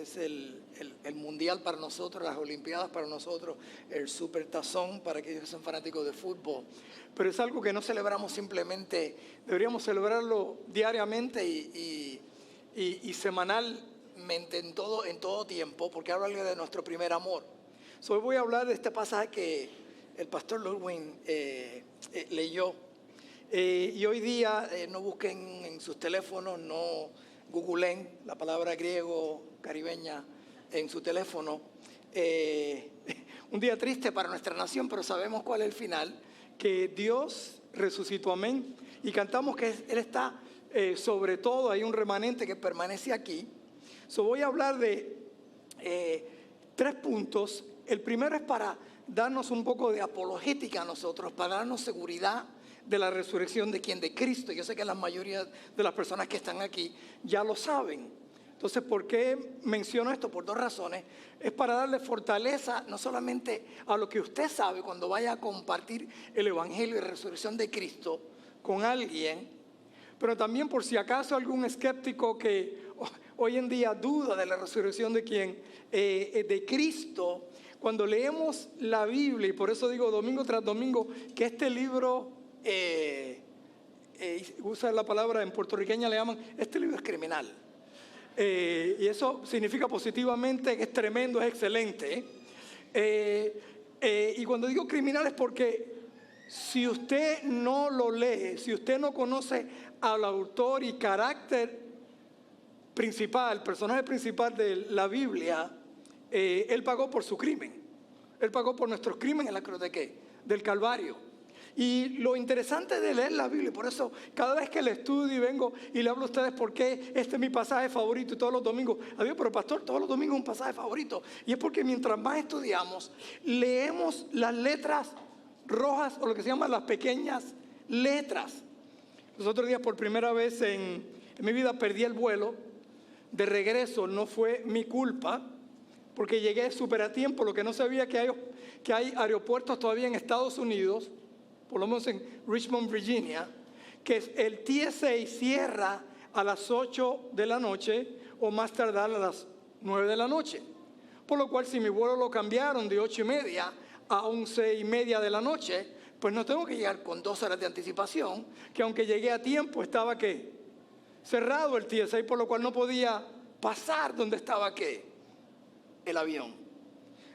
es el mundial para nosotros, las olimpiadas para nosotros, el supertazón para aquellos que son fanáticos de fútbol. Pero es algo que no celebramos simplemente, deberíamos celebrarlo diariamente y semanalmente en todo tiempo, porque habla de nuestro primer amor. Hoy voy a hablar de este pasaje que el pastor Ludwig leyó. Y hoy día no busquen en sus teléfonos, no googleen la palabra griego caribeña en su teléfono. Un día triste para nuestra nación, pero sabemos cuál es el final, que Dios resucitó, amén. Y cantamos que Él está sobre todo, hay un remanente que permanece aquí. Voy a hablar de 3 puntos. El primero es para darnos un poco de apologética a nosotros, para darnos seguridad de la resurrección de quién, de Cristo. Yo sé que la mayoría de las personas que están aquí ya lo saben. Entonces, ¿por qué menciono esto? Por 2 razones. Es para darle fortaleza no solamente a lo que usted sabe cuando vaya a compartir el Evangelio y la resurrección de Cristo con alguien, pero también por si acaso algún escéptico que hoy en día duda de la resurrección de quién, de Cristo. Cuando leemos la Biblia, y por eso digo domingo tras domingo, que este libro, usa la palabra en puertorriqueña, le llaman, este libro es criminal. Y eso significa positivamente que es tremendo, es excelente. Y cuando digo criminal es porque si usted no lo lee, si usted no conoce al autor y carácter principal, personaje principal de la Biblia, Él pagó por su crimen. Él pagó por nuestros crímenes en la cruz de ¿qué? Del Calvario. Y lo interesante de leer la Biblia, por eso cada vez que le estudio y vengo y le hablo a ustedes por qué este es mi pasaje favorito y todos los domingos, adiós, pero pastor, todos los domingos es un pasaje favorito. Y es porque mientras más estudiamos, leemos las letras rojas o lo que se llaman las pequeñas letras. Los otros días por primera vez en mi vida perdí el vuelo de regreso. No fue mi culpa porque llegué súper a tiempo. Lo que no sabía que hay aeropuertos todavía en Estados Unidos, por lo menos en Richmond, Virginia, que el TSA cierra a las 8 de la noche o más tardar a las 9 de la noche. Por lo cual, si mi vuelo lo cambiaron de 8:30 a 11:30 de la noche, pues no tengo que llegar con 2 horas de anticipación, que aunque llegué a tiempo estaba ¿qué? Cerrado el TSA, por lo cual no podía pasar donde estaba ¿qué? El avión.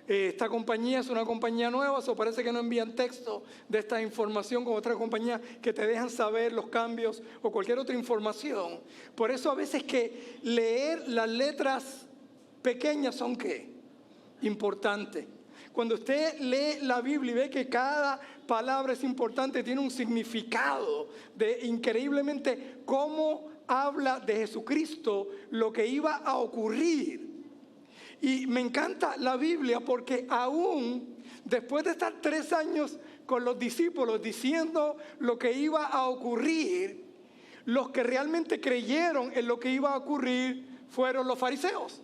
Esta compañía es una compañía nueva, parece que no envían texto de esta información con otra compañía que te dejan saber los cambios o cualquier otra información. Por eso a veces que leer las letras pequeñas son ¿qué? Importantes. Cuando usted lee la Biblia y ve que cada palabra es importante, tiene un significado de increíblemente cómo habla de Jesucristo, lo que iba a ocurrir. Y me encanta la Biblia porque aún después de estar 3 años con los discípulos diciendo lo que iba a ocurrir, los que realmente creyeron en lo que iba a ocurrir fueron los fariseos.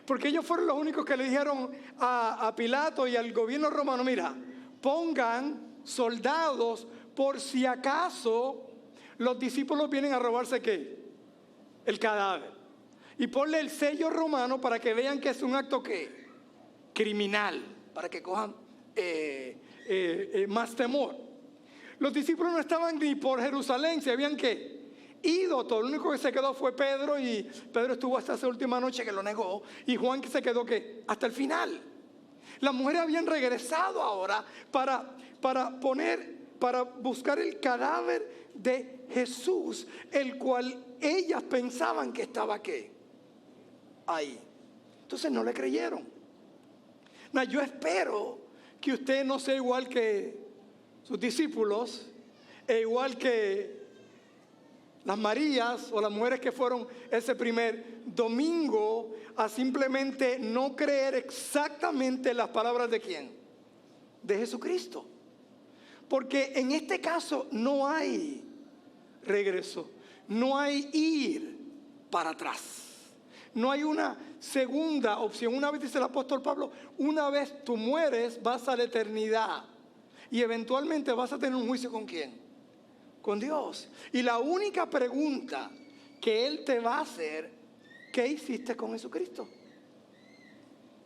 Porque ellos fueron los únicos que le dijeron a Pilato y al gobierno romano, mira, pongan soldados por si acaso los discípulos vienen a robarse ¿qué? El cadáver. Y ponle el sello romano para que vean que es un acto ¿qué? Criminal, para que cojan más temor. Los discípulos no estaban ni por Jerusalén, se habían ¿qué? Ido. Todo, lo único que se quedó fue Pedro, y Pedro estuvo hasta esa última noche que lo negó, y Juan que se quedó ¿qué? Hasta el final. Las mujeres habían regresado ahora para buscar el cadáver de Jesús, el cual ellas pensaban que estaba ¿qué? Ahí. Entonces no le creyeron. Yo espero que usted no sea igual que sus discípulos, igual que las Marías o las mujeres que fueron ese primer domingo, a simplemente no creer exactamente las palabras de ¿quién? De Jesucristo. Porque en este caso no hay regreso, no hay ir para atrás. No hay una segunda opción. Una vez dice el apóstol Pablo, una vez tú mueres, vas a la eternidad. Y eventualmente vas a tener un juicio ¿con quién? Con Dios. Y la única pregunta que Él te va a hacer ¿qué hiciste con Jesucristo?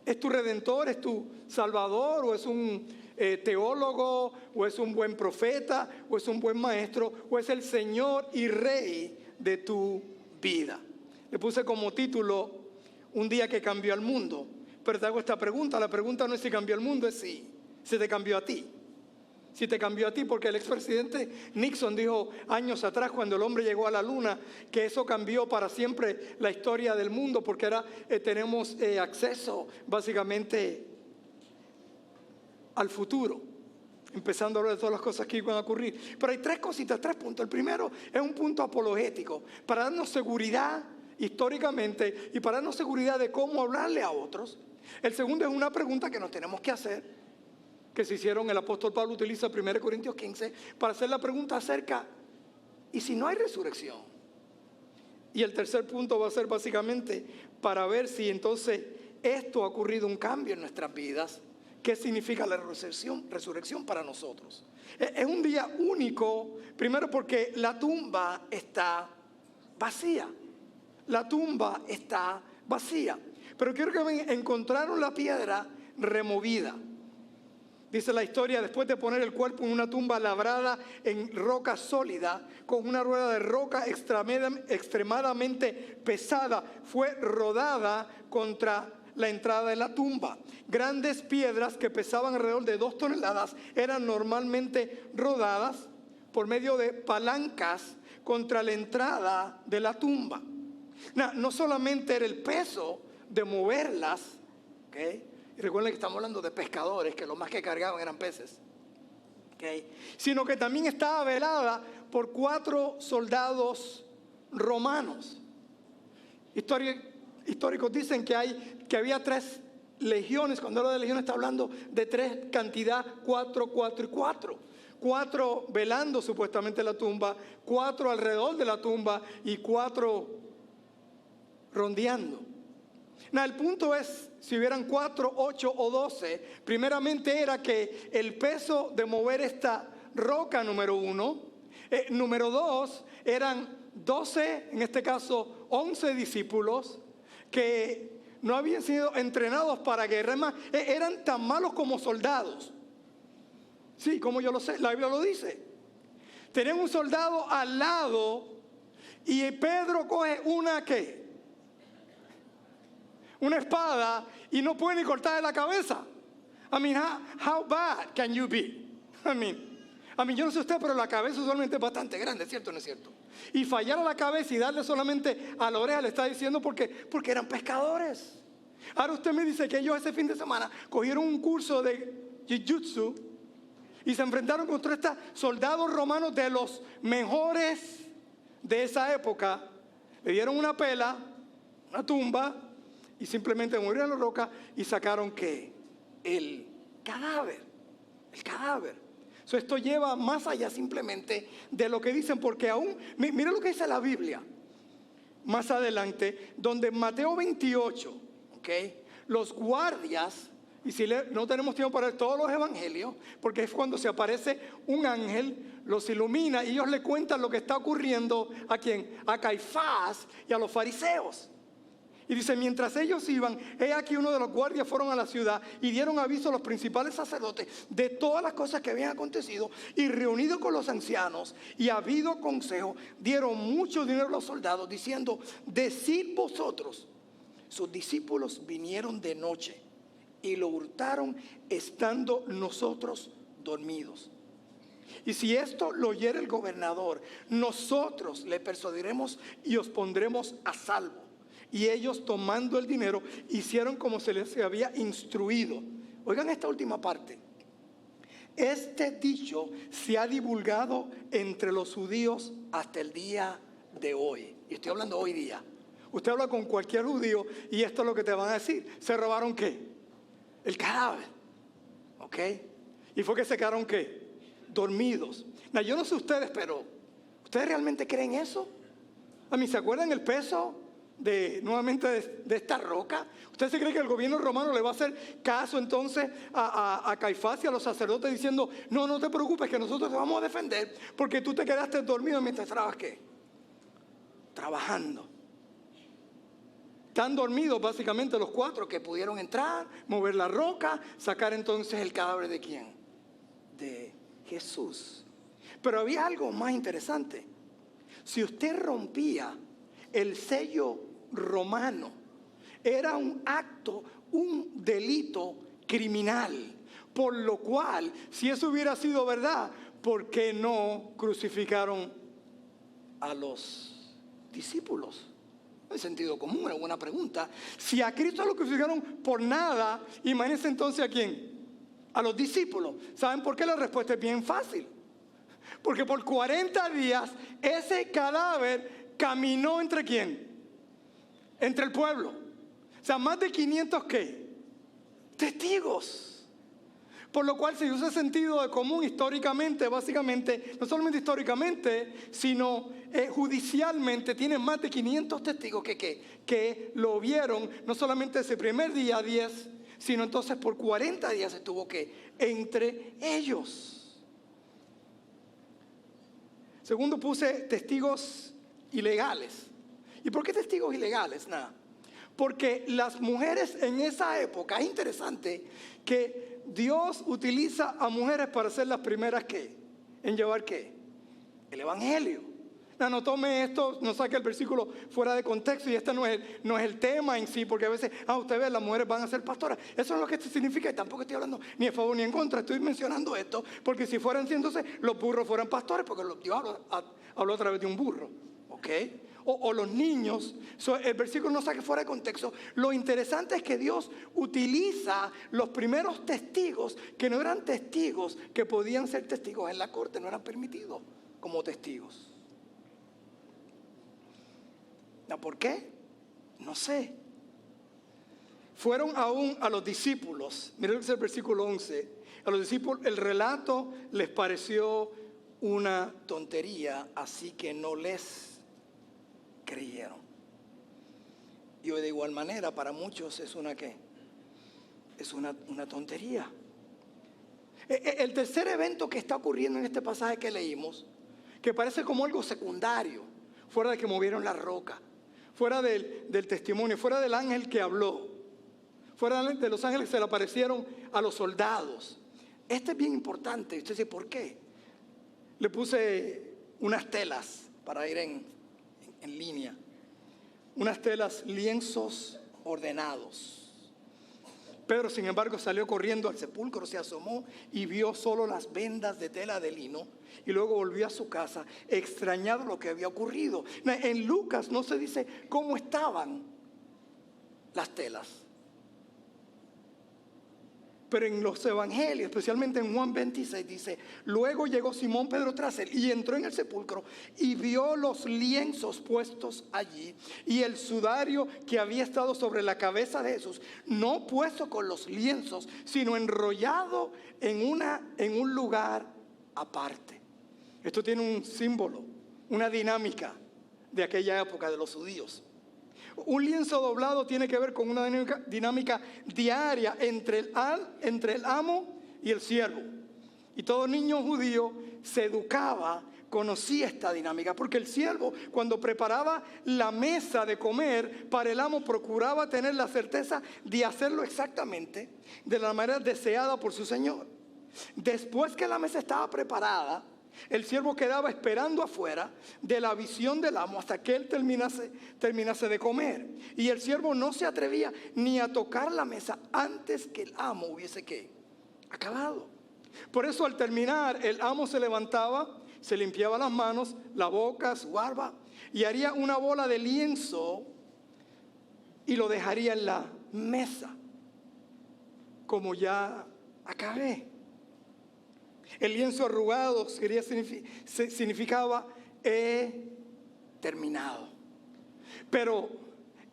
¿Es tu redentor, es tu salvador, o es un teólogo, o es un buen profeta, o es un buen maestro, o es el Señor y Rey de tu vida? Le puse como título, un día que cambió al mundo. Pero te hago esta pregunta, la pregunta no es si cambió el mundo, es si te cambió a ti. Si te cambió a ti, porque el expresidente Nixon dijo años atrás, cuando el hombre llegó a la luna, que eso cambió para siempre la historia del mundo, porque ahora tenemos acceso básicamente al futuro, empezando a hablar de todas las cosas que iban a ocurrir. Pero hay tres cositas, tres puntos. El primero es un punto apologético, para darnos seguridad históricamente y para darnos seguridad de cómo hablarle a otros. El segundo es una pregunta que nos tenemos que hacer, que se hicieron. El apóstol Pablo utiliza 1 Corintios 15 para hacer la pregunta acerca, ¿y si no hay resurrección? Y el tercer punto va a ser básicamente para ver si entonces esto ha ocurrido un cambio en nuestras vidas. ¿Qué significa la resurrección para nosotros? Es un día único, primero porque la tumba está vacía. La tumba está vacía. Pero quiero que vean, encontraron la piedra removida. Dice la historia, después de poner el cuerpo en una tumba labrada en roca sólida, con una rueda de roca extremadamente pesada, fue rodada contra la entrada de la tumba. Grandes piedras que pesaban alrededor de 2 toneladas eran normalmente rodadas por medio de palancas contra la entrada de la tumba. No solamente era el peso de moverlas, ¿okay? Y recuerden que estamos hablando de pescadores, que lo más que cargaban eran peces, ¿okay? Sino que también estaba velada por 4 soldados romanos. Históricos dicen que había 3 legiones. Cuando habla de legiones está hablando de 3 cantidad, 4, 4 y 4. 4 velando supuestamente la tumba, 4 alrededor de la tumba y 4 rondeando. El punto es, si hubieran 4, 8 o 12, primeramente era que el peso de mover esta roca, número 1. Número 2, eran 12, en este caso 11 discípulos que no habían sido entrenados para guerra. Más, eran tan malos como soldados. Sí, como yo lo sé, la Biblia lo dice. Tenían un soldado al lado y Pedro coge una espada y no puede ni cortarle la cabeza. I mean, how bad can you be? I mean, yo no sé usted, pero la cabeza usualmente es bastante grande, ¿cierto o no es cierto? Y fallar a la cabeza y darle solamente a la oreja, le está diciendo porque eran pescadores. Ahora usted me dice que ellos ese fin de semana cogieron un curso de jiu-jitsu y se enfrentaron contra estos soldados romanos de los mejores de esa época. Le dieron una pela, una tumba, y simplemente movieron la roca y sacaron ¿qué? El cadáver. El cadáver. Esto lleva más allá simplemente de lo que dicen, porque aún, mira lo que dice la Biblia más adelante, donde en Mateo 28, ¿okay? Los guardias, y si no tenemos tiempo para ver todos los evangelios, porque es cuando se aparece un ángel, los ilumina y ellos le cuentan lo que está ocurriendo ¿a quién? A Caifás y a los fariseos. Y dice, mientras ellos iban, he aquí uno de los guardias fueron a la ciudad y dieron aviso a los principales sacerdotes de todas las cosas que habían acontecido, y reunidos con los ancianos y habido consejo, dieron mucho dinero a los soldados diciendo, decid vosotros, sus discípulos vinieron de noche y lo hurtaron estando nosotros dormidos. Y si esto lo oyere el gobernador, nosotros le persuadiremos y os pondremos a salvo. Y ellos, tomando el dinero, hicieron como se les había instruido. Oigan esta última parte. Este dicho se ha divulgado entre los judíos hasta el día de hoy. Y estoy hablando hoy día. Usted habla con cualquier judío y esto es lo que te van a decir. ¿Se robaron qué? El cadáver. ¿Ok? ¿Y fue que se quedaron qué? Dormidos. Yo no sé ustedes, pero ¿ustedes realmente creen eso? A mí, ¿se acuerdan el peso nuevamente de esta roca? ¿Usted se cree que el gobierno romano le va a hacer caso entonces a Caifás y a los sacerdotes diciendo, no te preocupes, que nosotros te vamos a defender porque tú te quedaste dormido mientras estabas ¿qué? Trabajando? Están dormidos básicamente los cuatro que pudieron entrar, mover la roca, sacar entonces el cadáver ¿de quién? De Jesús. Pero había algo más interesante. Si usted rompía el sello romano, era un acto, un delito criminal. Por lo cual, si eso hubiera sido verdad, ¿por qué no crucificaron a los discípulos? En sentido común, era buena pregunta. Si a Cristo lo crucificaron por nada, imagínense entonces a quién, a los discípulos. ¿Saben por qué? La respuesta es bien fácil. Porque por 40 días ese cadáver caminó ¿entre quién? Entre el pueblo. O sea, más de 500 ¿qué? Testigos. Por lo cual se usa sentido de común históricamente, básicamente, no solamente históricamente, sino judicialmente, tienen más de 500 testigos que lo vieron, no solamente ese primer día, 10, sino entonces por 40 días estuvo que entre ellos. Segundo puse testigos ilegales. ¿Y por qué testigos ilegales? Nada. Porque las mujeres en esa época, es interesante que Dios utiliza a mujeres para ser las primeras ¿qué? En llevar ¿qué? El evangelio. No tome esto, no saque el versículo fuera de contexto y este no es el tema en sí, porque a veces, usted ve, las mujeres van a ser pastoras. Eso es lo que esto significa y tampoco estoy hablando ni a favor ni en contra, estoy mencionando esto, porque si fueran entonces los burros fueran pastores, porque Dios habló a través de un burro, ¿ok? O los niños, el versículo no saque fuera de contexto. Lo interesante es que Dios utiliza los primeros testigos que no eran testigos, que podían ser testigos en la corte, no eran permitidos como testigos. ¿Por qué? No sé. Fueron aún a los discípulos, miren el versículo 11, a los discípulos el relato les pareció una tontería, así que no les creyeron. Y hoy de igual manera para muchos es una ¿qué? Es una tontería. El tercer evento que está ocurriendo en este pasaje que leímos, que parece como algo secundario, fuera de que movieron la roca, fuera del testimonio, fuera del ángel que habló, fuera de los ángeles que se le aparecieron a los soldados. Este es bien importante. Usted dice, ¿por qué? Le puse unas telas para ir en línea, unas telas, lienzos ordenados. Pedro, sin embargo, salió corriendo al sepulcro, se asomó y vio solo las vendas de tela de lino y luego volvió a su casa, extrañado lo que había ocurrido. En Lucas no se dice cómo estaban las telas, pero en los evangelios, especialmente en Juan 26, dice: luego llegó Simón Pedro tras él y entró en el sepulcro y vio los lienzos puestos allí y el sudario que había estado sobre la cabeza de Jesús, no puesto con los lienzos, sino enrollado en un lugar aparte. Esto tiene un símbolo, una dinámica de aquella época de los judíos. Un lienzo doblado tiene que ver con una dinámica diaria entre el amo y el siervo. Y todo niño judío se educaba, conocía esta dinámica, porque el siervo, cuando preparaba la mesa de comer para el amo, procuraba tener la certeza de hacerlo exactamente de la manera deseada por su señor. Después que la mesa estaba preparada, el siervo quedaba esperando afuera de la visión del amo hasta que él terminase de comer. Y el siervo no se atrevía ni a tocar la mesa antes que el amo hubiese ¿qué? Acabado. Por eso al terminar el amo se levantaba, se limpiaba las manos, la boca, su barba y haría una bola de lienzo y lo dejaría en la mesa. Como ya acabé. El lienzo arrugado significaba he terminado. Pero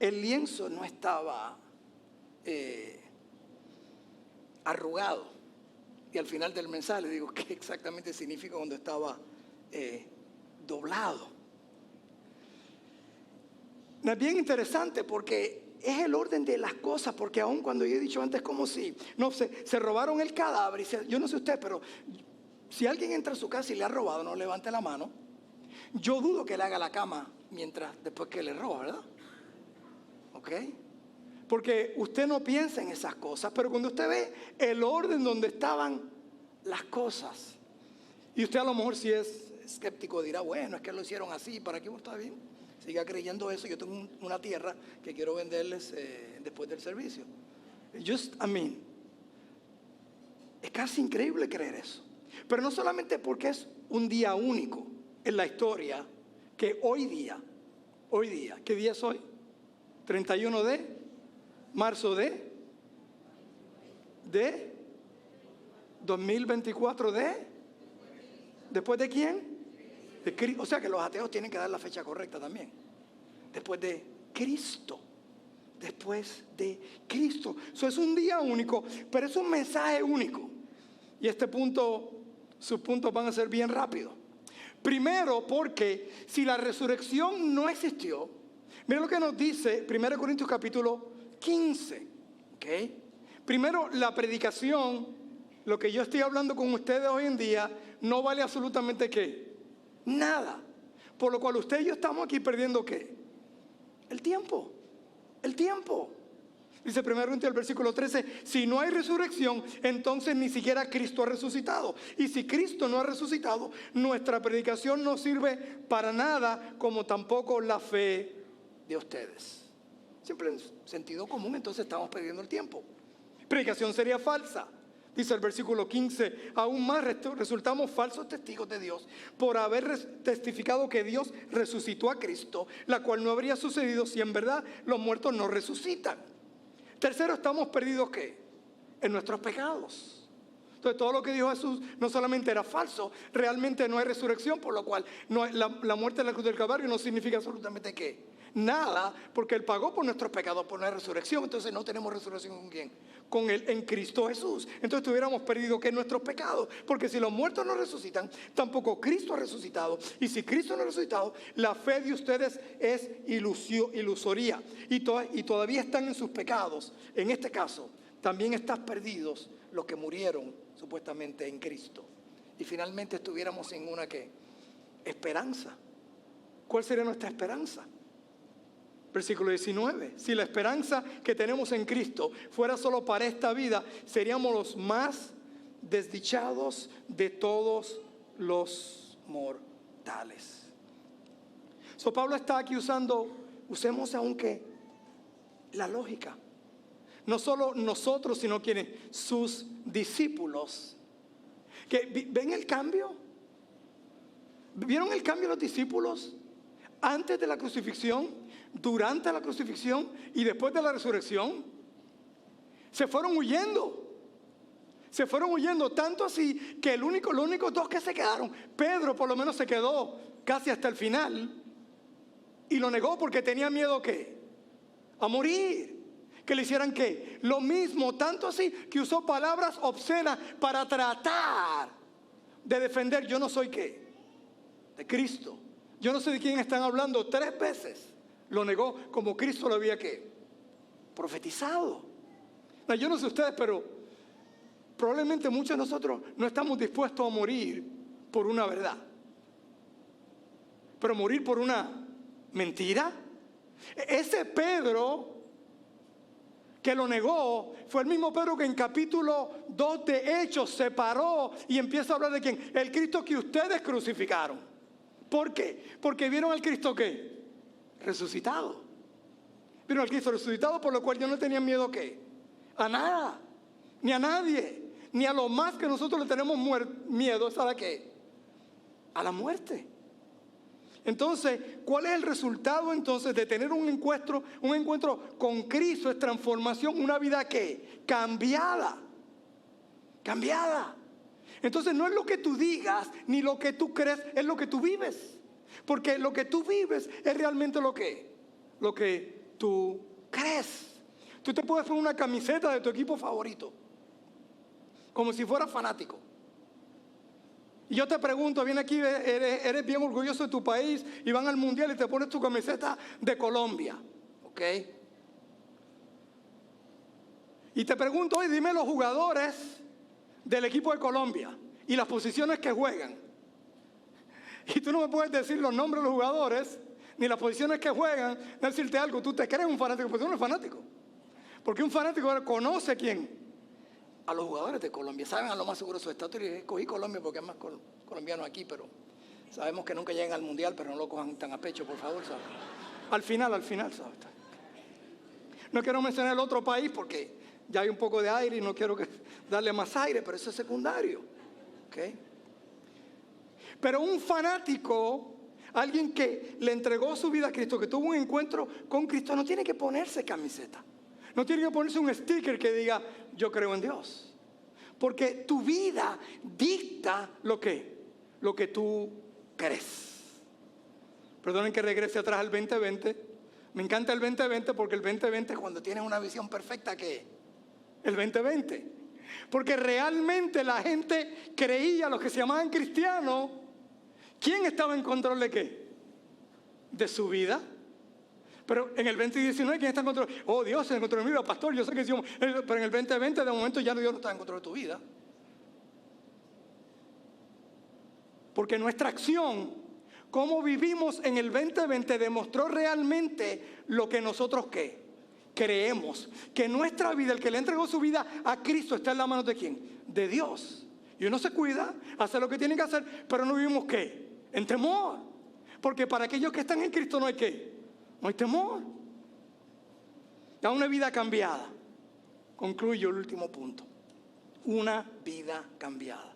el lienzo no estaba arrugado. Y al final del mensaje le digo qué exactamente significa cuando estaba doblado. Es bien interesante porque es el orden de las cosas, porque aun cuando yo he dicho antes como si se robaron el cadáver, y yo no sé usted, pero si alguien entra a su casa y le ha robado, no levante la mano. Yo dudo que le haga la cama después que le roba, ¿verdad? ¿Ok? Porque usted no piensa en esas cosas, pero cuando usted ve el orden donde estaban las cosas, y usted a lo mejor si es escéptico dirá, bueno, es que lo hicieron así, ¿para qué está bien? Siga creyendo eso. Yo tengo una tierra que quiero venderles después del servicio. Es casi increíble creer eso. Pero no solamente porque es un día único en la historia, que hoy día, ¿qué día es hoy? 31 de marzo de 2024 ¿después de quién? De Cristo. O sea que los ateos tienen que dar la fecha correcta también. Después de Cristo. Después de Cristo. Eso es un día único, pero es un mensaje único. Y sus puntos van a ser bien rápidos. Primero, porque si la resurrección no existió, mira lo que nos dice 1 Corintios capítulo 15. ¿Okay? Primero, la predicación, lo que yo estoy hablando con ustedes hoy en día, no vale absolutamente ¿qué? Nada. Por lo cual usted y yo estamos aquí perdiendo ¿qué? El tiempo. El tiempo. Dice 1 Corintios el versículo 13, si no hay resurrección, entonces ni siquiera Cristo ha resucitado. Y si Cristo no ha resucitado, nuestra predicación no sirve para nada, como tampoco la fe de ustedes. Siempre en sentido común, entonces estamos perdiendo el tiempo. Predicación sería falsa. Dice el versículo 15, aún más resultamos falsos testigos de Dios por haber testificado que Dios resucitó a Cristo, la cual no habría sucedido si en verdad los muertos no resucitan. Tercero, estamos perdidos ¿qué? En nuestros pecados. Entonces todo lo que dijo Jesús no solamente era falso, realmente no hay resurrección, por lo cual la muerte en la cruz del Calvario no significa absolutamente ¿qué? Nada, porque Él pagó por nuestros pecados, por una resurrección. Entonces no tenemos resurrección ¿con quién? Con Él en Cristo Jesús. Entonces tuviéramos perdido ¿qué? Nuestros pecados, porque si los muertos no resucitan, tampoco Cristo ha resucitado. Y si Cristo no ha resucitado, la fe de ustedes es ilusoría y todavía están en sus pecados. En este caso, también están perdidos los que murieron supuestamente en Cristo. Y finalmente estuviéramos en una ¿qué? Esperanza. ¿Cuál sería nuestra esperanza? Versículo 19, si la esperanza que tenemos en Cristo fuera solo para esta vida, seríamos los más desdichados de todos los mortales. Pablo está aquí usemos aunque la lógica. No solo nosotros, sino quienes, sus discípulos. ¿Ven el cambio? ¿Vieron el cambio de los discípulos antes de la crucifixión? Durante la crucifixión y después de la resurrección, se fueron huyendo, tanto así que los únicos dos que se quedaron, Pedro por lo menos se quedó casi hasta el final y lo negó porque tenía miedo ¿qué? A morir, que le hicieran ¿qué? Lo mismo, tanto así que usó palabras obscenas para tratar de defender, yo no soy ¿qué? De Cristo, yo no sé de quién están hablando. 3 veces lo negó como Cristo lo había ¿qué? Profetizado. No, yo no sé ustedes, pero probablemente muchos de nosotros no estamos dispuestos a morir por una verdad. Pero morir por una mentira. Ese Pedro que lo negó fue el mismo Pedro que en capítulo 2 de Hechos se paró y empieza a hablar de quién. El Cristo que ustedes crucificaron. ¿Por qué? Porque vieron al Cristo ¿qué? Resucitado. Vieron al Cristo resucitado, por lo cual yo no tenía miedo ¿qué? A nada, ni a nadie, ni a lo más que nosotros le tenemos miedo, ¿es a la qué? A la muerte. Entonces, ¿cuál es el resultado entonces de tener un encuentro con Cristo? Es transformación, una vida ¿qué? Cambiada. Entonces no es lo que tú digas, ni lo que tú crees, es lo que tú vives. Porque lo que tú vives es realmente lo que tú crees. Tú te puedes poner una camiseta de tu equipo favorito, como si fueras fanático. Y yo te pregunto, viene aquí, eres bien orgulloso de tu país y van al mundial y te pones tu camiseta de Colombia, ¿ok? Y te pregunto, hoy dime los jugadores del equipo de Colombia y las posiciones que juegan. Y tú no me puedes decir los nombres de los jugadores ni las posiciones que juegan. Déjame decirte algo, tú te crees un fanático, pero tú no eres fanático. Porque un fanático conoce a quién. A los jugadores de Colombia. Saben a lo más seguro su estatus. Y escogí Colombia porque hay más colombianos aquí, pero sabemos que nunca llegan al mundial, pero no lo cojan tan a pecho, por favor, ¿sabes? Al final, ¿sabes? No quiero mencionar el otro país porque ya hay un poco de aire y no quiero darle más aire, pero eso es secundario. ¿Okay? Pero un fanático, alguien que le entregó su vida a Cristo, que tuvo un encuentro con Cristo, no tiene que ponerse camiseta. No tiene que ponerse un sticker que diga, yo creo en Dios. Porque tu vida dicta lo que tú crees. Perdonen que regrese atrás al 2020. Me encanta el 2020 porque el 2020 es cuando tienes una visión perfecta que el 2020. Porque realmente la gente creía, los que se llamaban cristianos, ¿quién estaba en control de qué? De su vida. Pero en el 2019, ¿quién está en control? Oh, Dios está en control de mi vida, pastor, yo sé que sí. Pero en el 2020, de momento, ya Dios no está en control de tu vida. Porque nuestra acción, cómo vivimos en el 2020, demostró realmente lo que nosotros creemos. Que nuestra vida, el que le entregó su vida a Cristo, está en la mano de ¿quién? De Dios. Y uno se cuida, hace lo que tiene que hacer, pero no vivimos ¿qué? En temor. Porque para aquellos que están en Cristo no hay ¿qué? No hay temor. Da una vida cambiada. Concluyo el último punto. Una vida cambiada.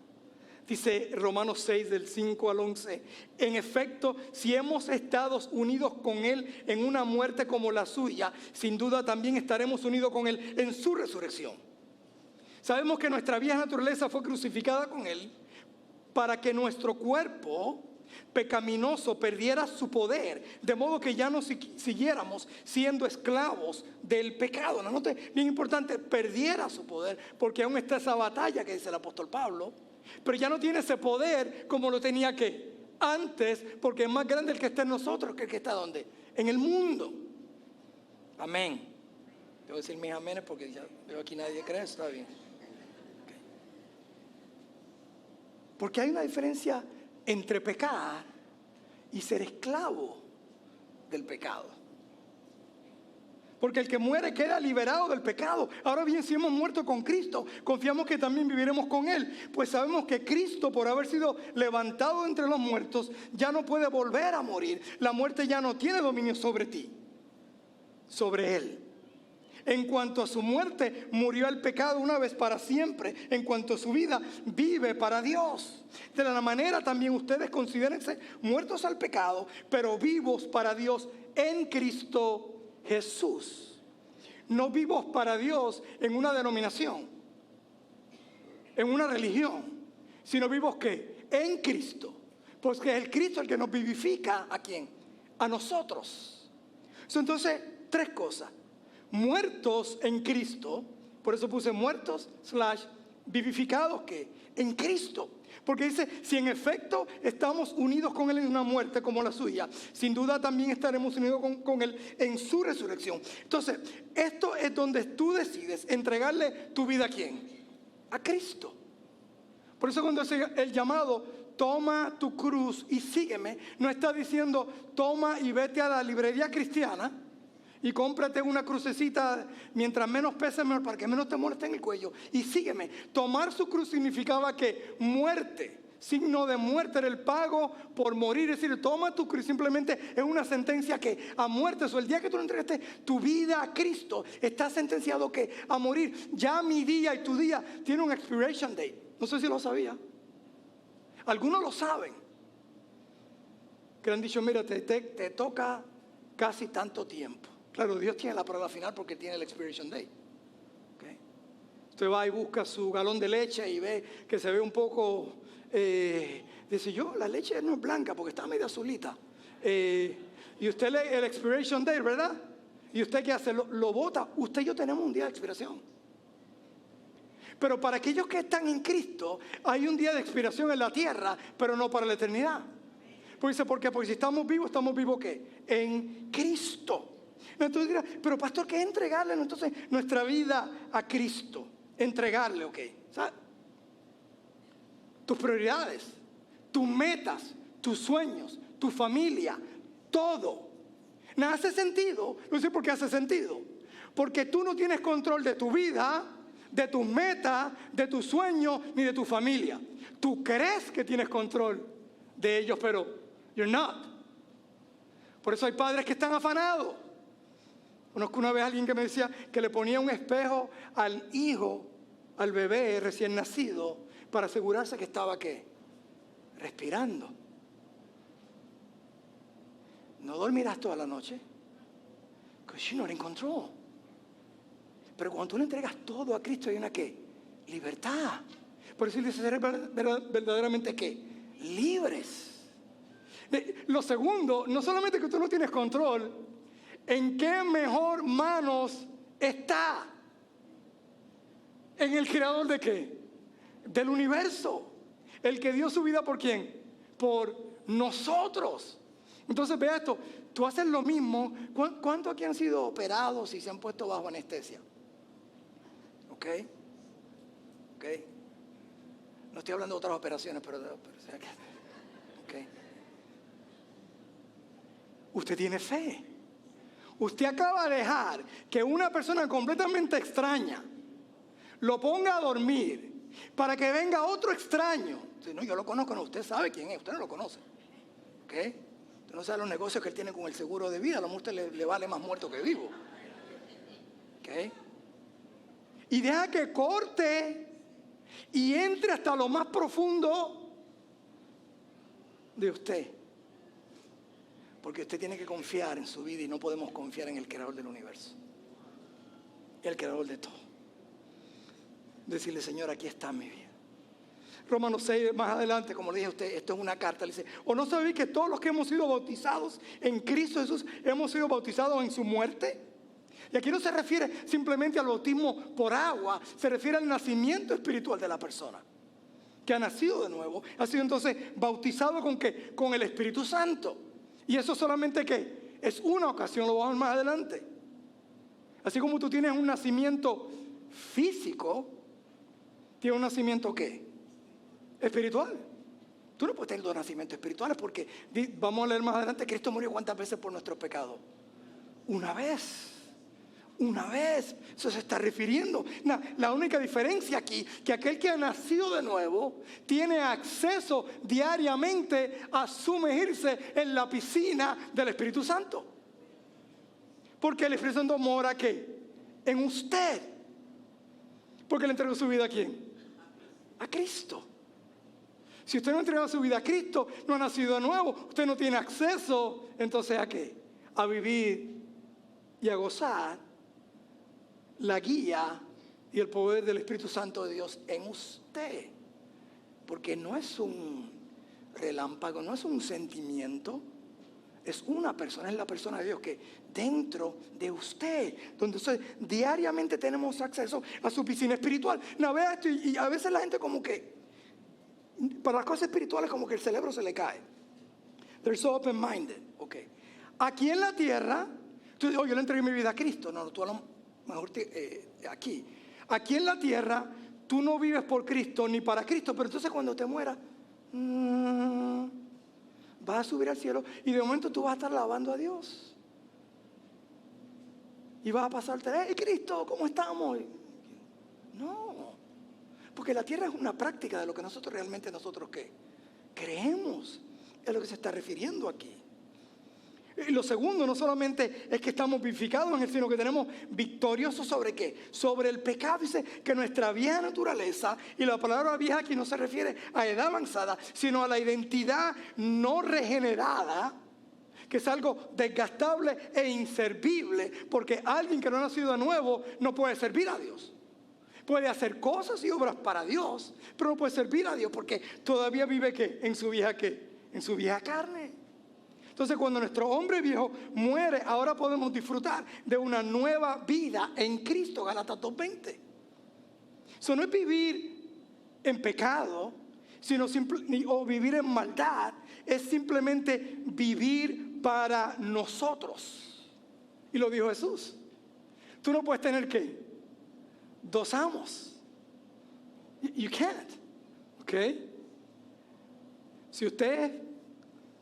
Dice Romanos 6 del 5 al 11. En efecto, si hemos estado unidos con Él en una muerte como la suya, sin duda también estaremos unidos con Él en su resurrección. Sabemos que nuestra vieja naturaleza fue crucificada con Él para que nuestro cuerpo pecaminoso perdiera su poder, de modo que ya no siguiéramos siendo esclavos del pecado. No, bien importante, perdiera su poder, porque aún está esa batalla que dice el apóstol Pablo, pero ya no tiene ese poder como lo tenía antes, porque es más grande el que está en nosotros que el que está ¿dónde? En el mundo. Amén. Debo decir mis amenes porque ya veo aquí nadie cree, está bien. Okay. Porque hay una diferencia entre pecar y ser esclavo del pecado. Porque el que muere queda liberado del pecado. Ahora bien, si hemos muerto con Cristo, confiamos que también viviremos con Él. Pues sabemos que Cristo, por haber sido levantado entre los muertos, ya no puede volver a morir. La muerte ya no tiene dominio sobre ti, sobre Él. En cuanto a su muerte, murió el pecado una vez para siempre. En cuanto a su vida, vive para Dios. De la manera también ustedes considérense muertos al pecado, pero vivos para Dios en Cristo Jesús. No vivos para Dios en una denominación, en una religión, sino vivos ¿qué? En Cristo. Porque es el Cristo el que nos vivifica. ¿A quién? A nosotros. Entonces, tres cosas. Muertos en Cristo, por eso puse muertos / vivificados ¿qué? En Cristo. Porque dice, si en efecto estamos unidos con Él en una muerte como la suya, sin duda también estaremos unidos con Él en su resurrección. Entonces, esto es donde tú decides entregarle tu vida ¿a quién? A Cristo. Por eso cuando hace el llamado, toma tu cruz y sígueme, no está diciendo, toma y vete a la librería cristiana y cómprate una crucecita, mientras menos pese mejor, para que menos te moleste en el cuello, y sígueme. Tomar su cruz significaba que muerte, signo de muerte, era el pago por morir. Es decir, toma tu cruz, simplemente es una sentencia que a muerte. O el día que tú le entregaste tu vida a Cristo, está sentenciado que a morir. Ya mi día y tu día tiene un expiration date. No sé si lo sabía. Algunos lo saben, que han dicho, mira, te toca casi tanto tiempo. Claro, Dios tiene la prueba final porque tiene el expiration date. ¿Okay? Usted va y busca su galón de leche y ve que se ve un poco, dice la leche no es blanca porque está medio azulita. Y usted lee el expiration date, ¿verdad? ¿Y usted qué hace? Lo bota. Usted y yo tenemos un día de expiración. Pero para aquellos que están en Cristo, hay un día de expiración en la tierra, pero no para la eternidad. Pues dice, ¿por qué? Porque si estamos vivos ¿qué? En Cristo. Entonces dirá, pero pastor, ¿qué es entregarle entonces nuestra vida a Cristo? Entregarle, ¿ok? ¿Sabes? Tus prioridades, tus metas, tus sueños, tu familia, todo No hace sentido. No sé por qué hace sentido. Porque tú no tienes control de tu vida, de tus metas, de tus sueños, ni de tu familia. Tú crees que tienes control de ellos, pero you're not. Por eso hay padres que están afanados. Conozco una vez a alguien que me decía que le ponía un espejo al hijo, al bebé recién nacido, para asegurarse que estaba, ¿qué? Respirando. No dormirás toda la noche, because you're not in control. Pero cuando tú le entregas todo a Cristo, hay una, ¿qué? Libertad. Por eso dice ser verdaderamente, ¿qué? Libres. Lo segundo, no solamente que tú no tienes control, ¿en qué mejor manos está? ¿En el creador de qué? Del universo. El que dio su vida ¿por quién? Por nosotros. Entonces vea esto, tú haces lo mismo. ¿Cuántos aquí han sido operados y se han puesto bajo anestesia? ¿Ok? ¿Ok? No estoy hablando de otras operaciones, pero ¿ok? Usted tiene fe. Usted acaba de dejar que una persona completamente extraña lo ponga a dormir para que venga otro extraño. No, yo lo conozco, no, usted sabe quién es, usted no lo conoce. ¿Ok? Usted no sabe los negocios que él tiene con el seguro de vida, a lo mejor usted le vale más muerto que vivo. ¿Ok? Y deja que corte y entre hasta lo más profundo de usted. Porque usted tiene que confiar en su vida y no podemos confiar en el creador del universo. El creador de todo. Decirle, Señor, aquí está mi vida. Romanos 6, más adelante, como le dije a usted, esto es una carta. Le dice, ¿o no sabéis que todos los que hemos sido bautizados en Cristo Jesús, hemos sido bautizados en su muerte? Y aquí no se refiere simplemente al bautismo por agua, se refiere al nacimiento espiritual de la persona. Que ha nacido de nuevo, ha sido entonces bautizado ¿con qué? Con el Espíritu Santo. Y eso solamente ¿qué? Es una ocasión, lo vamos a ver más adelante. Así como tú tienes un nacimiento físico, tienes un nacimiento ¿qué? Espiritual. Tú no puedes tener dos nacimientos espirituales porque, vamos a leer más adelante, Cristo murió ¿cuántas veces por nuestros pecados? Una vez. Una vez, eso se está refiriendo. La única diferencia aquí, que aquel que ha nacido de nuevo tiene acceso diariamente a sumergirse en la piscina del Espíritu Santo. Porque el Espíritu Santo mora ¿qué? En usted. Porque le entregó su vida ¿a quién? A Cristo. Si usted no ha entregado su vida a Cristo, no ha nacido de nuevo, usted no tiene acceso, entonces ¿a qué? A vivir y a gozar la guía y el poder del Espíritu Santo de Dios en usted. Porque no es un relámpago, no es un sentimiento, es una persona, es la persona de Dios que dentro de usted, donde diariamente tenemos acceso a su piscina espiritual. No, vea esto, y a veces la gente como que, para las cosas espirituales como que el cerebro se le cae. They're so open-minded. Okay. Aquí en la tierra, tú dices, oh, yo le entregué mi vida a Cristo. No, tú a lo mejor aquí en la tierra tú no vives por Cristo ni para Cristo, pero entonces cuando te mueras vas a subir al cielo y de momento tú vas a estar alabando a Dios y vas a pasarte, hey Cristo, ¿cómo estamos? No, porque la tierra es una práctica de lo que nosotros realmente ¿qué? Creemos, es lo que se está refiriendo aquí. Y lo segundo, no solamente es que estamos vivificados en él, sino que tenemos victoriosos sobre ¿qué? Sobre el pecado. Dice que nuestra vieja naturaleza, y la palabra vieja aquí no se refiere a edad avanzada, sino a la identidad no regenerada, que es algo desgastable e inservible, porque alguien que no ha nacido de nuevo no puede servir a Dios. Puede hacer cosas y obras para Dios, pero no puede servir a Dios porque todavía vive ¿qué? En su vieja carne. Entonces cuando nuestro hombre viejo muere, ahora podemos disfrutar de una nueva vida en Cristo, Gálatas 2:20. Eso no es vivir en pecado, sino o vivir en maldad, es simplemente vivir para nosotros. Y lo dijo Jesús. Tú no puedes tener ¿qué? Dos amos. You can't. ¿Ok? Si usted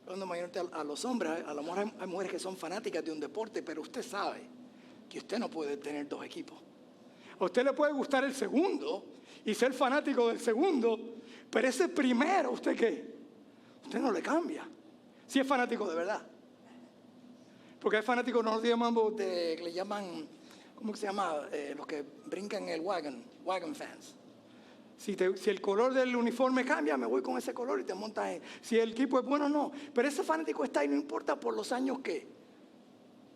Cuando mayormente a los hombres, a lo mejor hay mujeres que son fanáticas de un deporte, pero usted sabe que usted no puede tener dos equipos. A usted le puede gustar el segundo y ser fanático del segundo, pero ese primero, ¿usted qué? Usted no le cambia. Si es fanático de verdad. Porque hay fanáticos, nosotros llamamos que le llaman, ¿cómo que se llama? Los que brincan el wagon fans. Si el color del uniforme cambia, me voy con ese color y te montas en. Si el equipo es bueno, no. Pero ese fanático está ahí, no importa por los años que.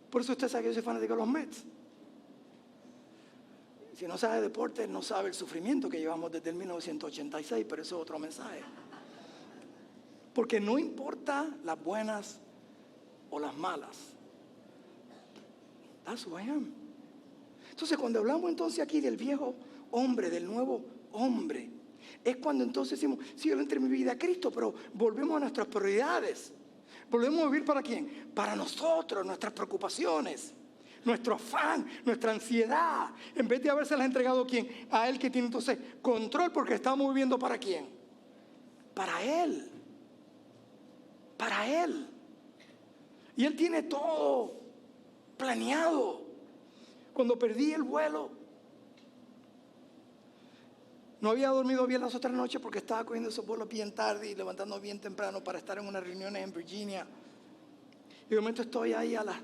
Por eso usted sabe que yo soy fanático de los Mets. Si no sabe deporte, no sabe el sufrimiento que llevamos desde el 1986, pero eso es otro mensaje. Porque no importa las buenas o las malas. That's who I am. Entonces, cuando hablamos entonces aquí del viejo hombre, del nuevo hombre, es cuando entonces decimos, sí, yo le entregué mi vida a Cristo, pero volvemos a nuestras prioridades. Volvemos a vivir ¿para quién? Para nosotros, nuestras preocupaciones, nuestro afán, nuestra ansiedad. En vez de habérselas entregado a quién, a Él que tiene entonces control, porque estamos viviendo ¿para quién? Para Él. Para Él. Y Él tiene todo planeado. Cuando perdí el vuelo, no había dormido bien las otras noches porque estaba cogiendo esos vuelos bien tarde y levantando bien temprano para estar en unas reuniones en Virginia. Y de momento estoy ahí a las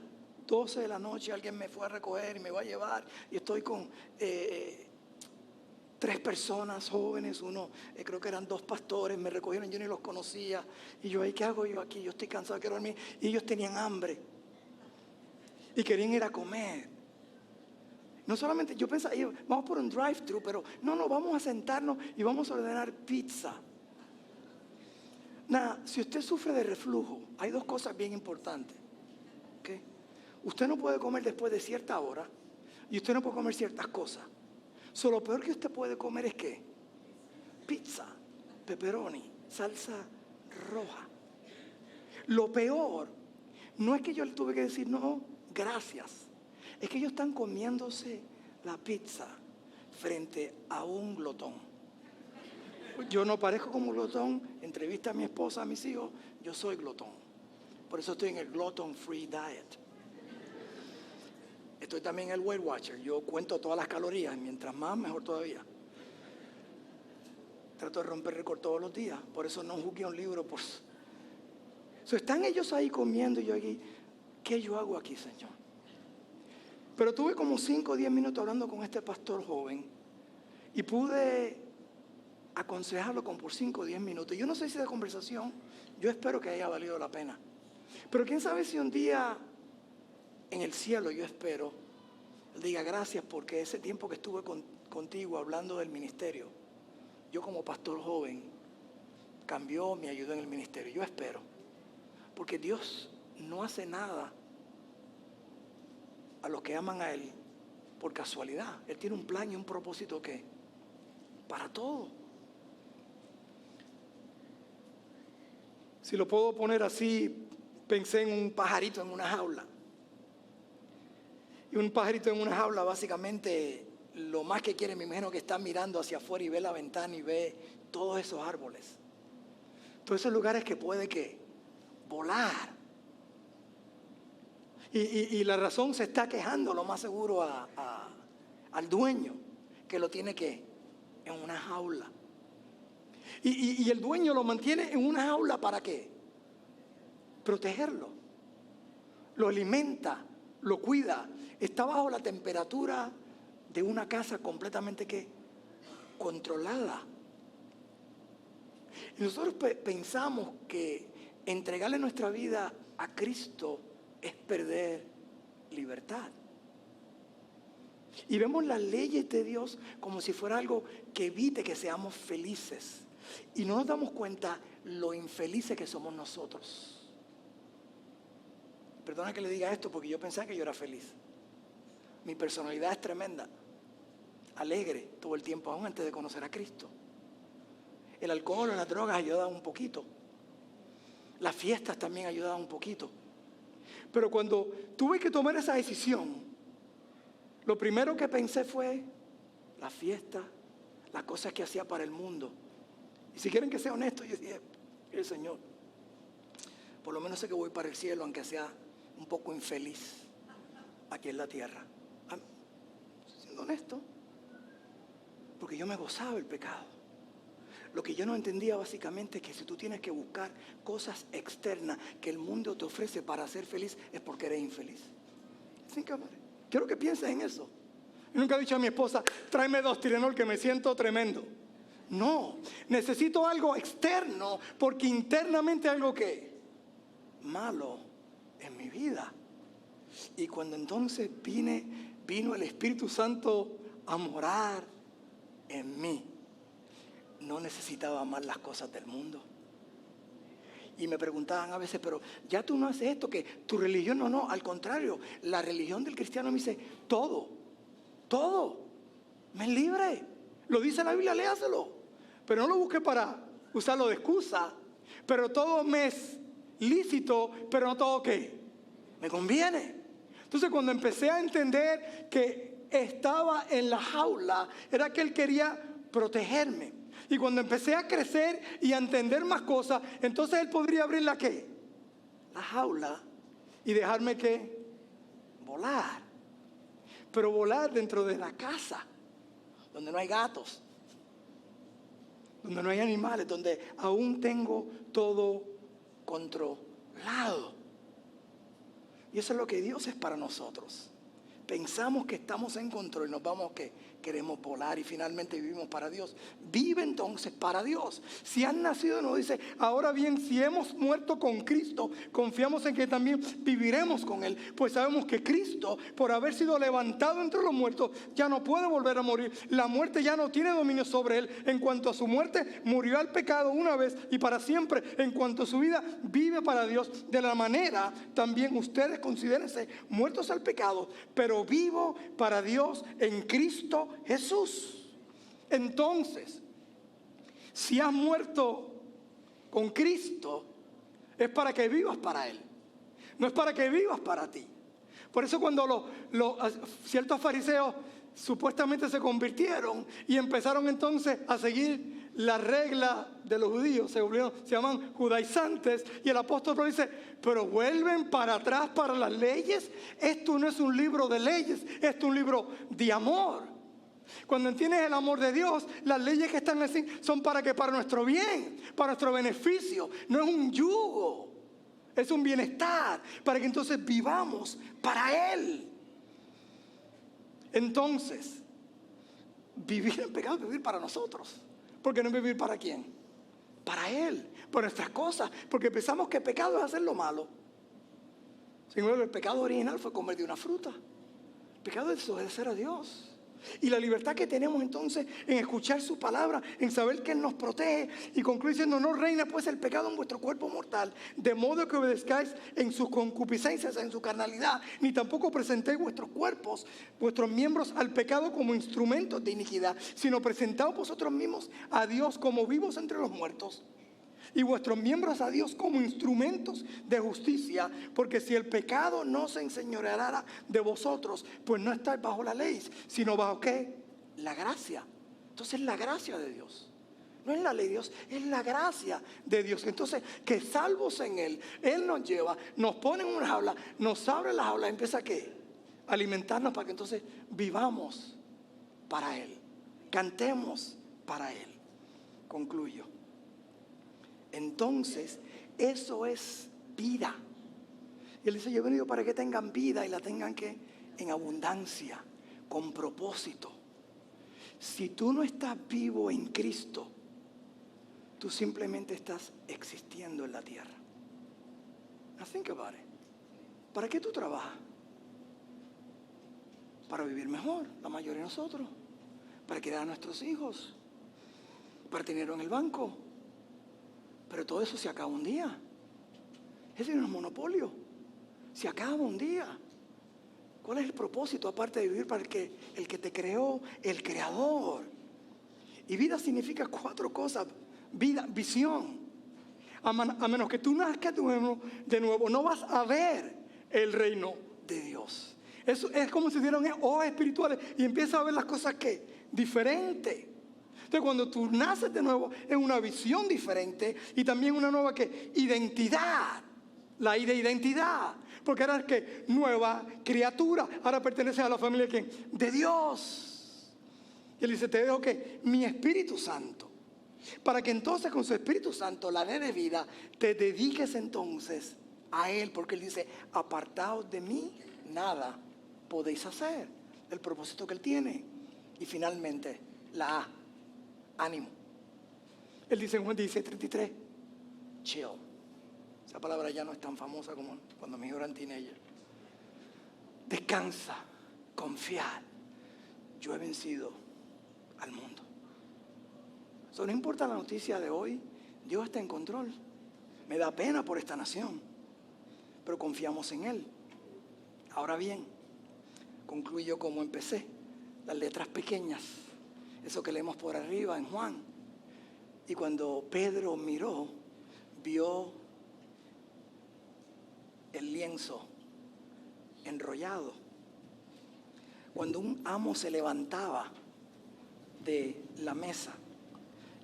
12 de la noche, alguien me fue a recoger y me va a llevar. Y estoy con 3 personas jóvenes, uno, creo que eran 2 pastores, me recogieron, yo ni los conocía. Y yo, ¿qué hago yo aquí? Yo estoy cansado, quiero dormir. Y ellos tenían hambre y querían ir a comer. No solamente, yo pensaba, vamos por un drive-thru, pero no, vamos a sentarnos y vamos a ordenar pizza. Nada, si usted sufre de reflujo, hay 2 cosas bien importantes. ¿Okay? Usted no puede comer después de cierta hora y usted no puede comer ciertas cosas. Lo peor que usted puede comer es ¿qué? Pizza, pepperoni, salsa roja. Lo peor no es que yo le tuve que decir, no, gracias. Es que ellos están comiéndose la pizza frente a un glotón. Yo no parezco como glotón. Entrevista a mi esposa, a mis hijos. Yo soy glotón. Por eso estoy en el Gluten Free Diet. Estoy también en el Weight Watcher. Yo cuento todas las calorías. Mientras más, mejor todavía. Trato de romper récord todos los días. Por eso no juzgué un libro. Están ellos ahí comiendo y yo aquí. ¿Qué yo hago aquí, Señor? Pero tuve como 5 o 10 minutos hablando con este pastor joven y pude aconsejarlo como por 5 o 10 minutos. Yo no sé si de conversación, yo espero que haya valido la pena. Pero quién sabe si un día en el cielo, yo espero, él diga gracias porque ese tiempo que estuve contigo hablando del ministerio, yo como pastor joven, cambió, me ayudó en el ministerio. Yo espero. Porque Dios no hace nada a los que aman a Él por casualidad. Él tiene un plan y un propósito que para todo. Si lo puedo poner así, pensé en un pajarito en una jaula. Y un pajarito en una jaula básicamente lo más que quiere, me imagino que está mirando hacia afuera y ve la ventana y ve todos esos árboles. Todos esos lugares que puede que volar. Y la razón se está quejando lo más seguro al dueño, que lo tiene que en una jaula. Y el dueño lo mantiene en una jaula ¿para qué? Protegerlo. Lo alimenta, lo cuida. Está bajo la temperatura de una casa completamente ¿qué? Controlada. Y nosotros pensamos que entregarle nuestra vida a Cristo es perder libertad. Y vemos las leyes de Dios como si fuera algo que evite que seamos felices. Y no nos damos cuenta lo infelices que somos nosotros. Perdona que le diga esto porque yo pensaba que yo era feliz. Mi personalidad es tremenda, alegre todo el tiempo, aún antes de conocer a Cristo. El alcohol o las drogas ayudaban un poquito. Las fiestas también ayudaban un poquito. Pero cuando tuve que tomar esa decisión, lo primero que pensé fue la fiesta, las cosas que hacía para el mundo. Y si quieren que sea honesto, yo dije, el Señor, por lo menos sé que voy para el cielo, aunque sea un poco infeliz aquí en la tierra. Siendo honesto, porque yo me gozaba el pecado. Lo que yo no entendía básicamente es que si tú tienes que buscar cosas externas que el mundo te ofrece para ser feliz, es porque eres infeliz. Quiero que pienses en eso. Yo nunca he dicho a mi esposa, tráeme 2 Tylenol que me siento tremendo. No, necesito algo externo porque internamente hay algo que malo en mi vida. Y cuando entonces vino el Espíritu Santo a morar en mí, no necesitaba más las cosas del mundo. Y me preguntaban a veces, pero ya tú no haces esto, que tu religión no, al contrario, la religión del cristiano me dice, todo, me es libre. Lo dice la Biblia, léaselo. Pero no lo busque para usarlo de excusa. Pero todo me es lícito, pero no todo ¿qué? Me conviene. Entonces cuando empecé a entender que estaba en la jaula, era que Él quería protegerme. Y cuando empecé a crecer y a entender más cosas, entonces Él podría abrir la ¿qué? La jaula y dejarme ¿qué? Volar. Pero volar dentro de la casa, donde no hay gatos, donde no hay animales, donde aún tengo todo controlado. Y eso es lo que Dios es para nosotros. Pensamos que estamos en control y nos vamos que queremos volar y finalmente vivimos para Dios. Vive entonces para Dios. Si has nacido de nuevo, dice, ahora bien, si hemos muerto con Cristo, confiamos en que también viviremos con Él. Pues sabemos que Cristo, por haber sido levantado entre los muertos, ya no puede volver a morir. La muerte ya no tiene dominio sobre Él. En cuanto a su muerte, murió al pecado una vez y para siempre. En cuanto a su vida, vive para Dios. De la manera, también ustedes considérense muertos al pecado, pero vivo para Dios en Cristo Jesús. Entonces, si has muerto con Cristo, es para que vivas para Él, no es para que vivas para ti. Por eso cuando ciertos fariseos supuestamente se convirtieron y empezaron entonces a seguir la regla de los judíos, se llaman judaizantes, y el apóstol Pablo dice, pero vuelven para atrás para las leyes. Esto no es un libro de leyes, esto es un libro de amor. Cuando entiendes el amor de Dios, las leyes que están así son para nuestro bien, para nuestro beneficio. No es un yugo, es un bienestar, para que entonces vivamos para Él. Entonces, vivir en pecado es vivir para nosotros. ¿Por qué no vivir para quién? Para Él, por nuestras cosas. Porque pensamos que pecado es hacer lo malo. Sin embargo, el pecado original fue comer de una fruta. El pecado es desobedecer a Dios. Y la libertad que tenemos entonces en escuchar su palabra, en saber que Él nos protege, y concluye diciendo, no reina pues el pecado en vuestro cuerpo mortal, de modo que obedezcáis en sus concupiscencias, en su carnalidad, ni tampoco presentéis vuestros cuerpos, vuestros miembros al pecado como instrumentos de iniquidad, sino presentaos vosotros mismos a Dios como vivos entre los muertos, y vuestros miembros a Dios como instrumentos de justicia, porque si el pecado no se enseñoreara de vosotros, pues no estáis bajo la ley, sino bajo ¿qué? La gracia. Entonces la gracia de Dios, no es la ley de Dios, es la gracia de Dios. Entonces, que salvos en Él, Él nos lleva, nos pone en una jaula, nos abre la jaula y empieza ¿qué? A alimentarnos para que entonces vivamos para Él, cantemos para Él. Concluyo. Entonces, eso es vida. Y Él dice, yo he venido para que tengan vida y la tengan ¿qué? En abundancia, con propósito. Si tú no estás vivo en Cristo, tú simplemente estás existiendo en la tierra. Now think about it. ¿Para qué tú trabajas? Para vivir mejor, la mayoría de nosotros. Para criar a nuestros hijos. Para tenerlo en el banco. Pero todo eso se acaba un día. Ese no es un monopolio. Se acaba un día. ¿Cuál es el propósito aparte de vivir para el que te creó, el creador? Y vida significa 4 cosas. Vida, visión. A menos que tú nazcas de nuevo, no vas a ver el reino de Dios. Eso es como si dieran ojos espirituales y empiezas a ver las cosas ¿qué? Diferentes. Entonces cuando tú naces de nuevo es una visión diferente y también una nueva ¿qué? Identidad. La de identidad. Porque ahora que nueva criatura. Ahora pertenecen a la familia ¿quién? De Dios. Y él dice, te dejo que mi Espíritu Santo. Para que entonces con su Espíritu Santo, la ley de vida, te dediques entonces a Él. Porque Él dice, apartaos de mí, nada podéis hacer. El propósito que Él tiene. Y finalmente, la A, ánimo. Él dice en Juan 16:33, chill. Esa palabra ya no es tan famosa como cuando mis hijos eran teenagers. Descansa, confiar. Yo he vencido al mundo. Eso no importa la noticia de hoy, Dios está en control. Me da pena por esta nación, pero confiamos en Él. Ahora bien, concluyo como empecé, las letras pequeñas, eso que leemos por arriba en Juan. Y cuando Pedro miró, vio el lienzo enrollado. Cuando un amo se levantaba de la mesa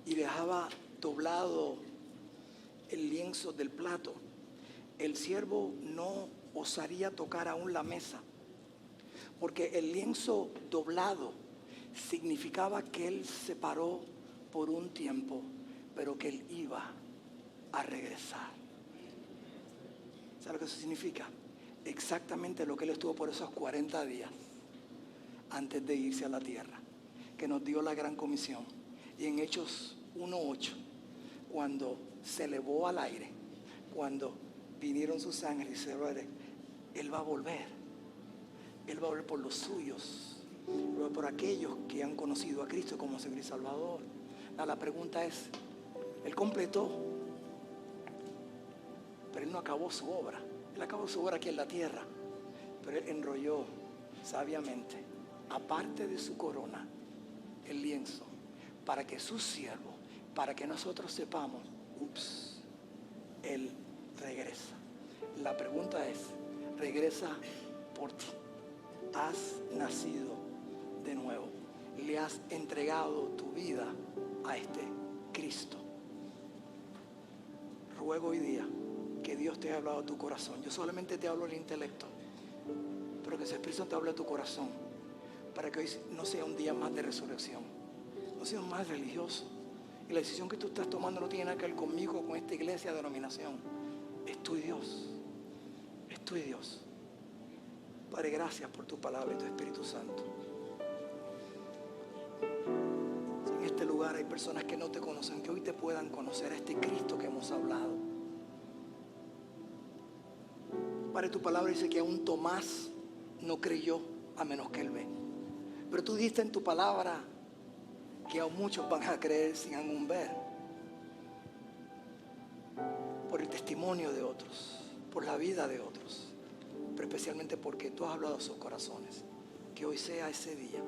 y dejaba doblado el lienzo del plato, el siervo no osaría tocar aún la mesa, porque el lienzo doblado significaba que él se paró por un tiempo, pero que él iba a regresar. ¿Sabe lo que eso significa? Exactamente lo que él estuvo por esos 40 días antes de irse a la tierra, que nos dio la gran comisión. Y en Hechos 1:8, cuando se elevó al aire, cuando vinieron sus ángeles y se fueron, él va a volver. Él va a volver por los suyos, por aquellos que han conocido a Cristo como Señor y Salvador. La pregunta es, Él completó, pero Él no acabó su obra. Él acabó su obra aquí en la tierra, pero Él enrolló sabiamente, aparte de su corona, el lienzo, para que su siervo, para que nosotros sepamos, Él regresa. La pregunta es, regresa por ti. Has nacido de nuevo. Le has entregado tu vida a este Cristo. Ruego hoy día que Dios te haya hablado a tu corazón. Yo solamente te hablo el intelecto, pero que ese Espíritu te hable a tu corazón, para que hoy no sea un día más de resurrección, no sea más religioso. Y la decisión que tú estás tomando no tiene nada que ver conmigo o con esta iglesia de denominación. Es tu Dios. Es tu Dios. Padre, gracias por tu palabra y tu Espíritu Santo. En este lugar hay personas que no te conocen, que hoy te puedan conocer a este Cristo que hemos hablado. Padre, tu palabra dice que aún Tomás no creyó a menos que él ve. Pero tú dijiste en tu palabra que aún muchos van a creer sin aún ver. Por el testimonio de otros, por la vida de otros, pero especialmente porque tú has hablado a sus corazones. Que hoy sea ese día.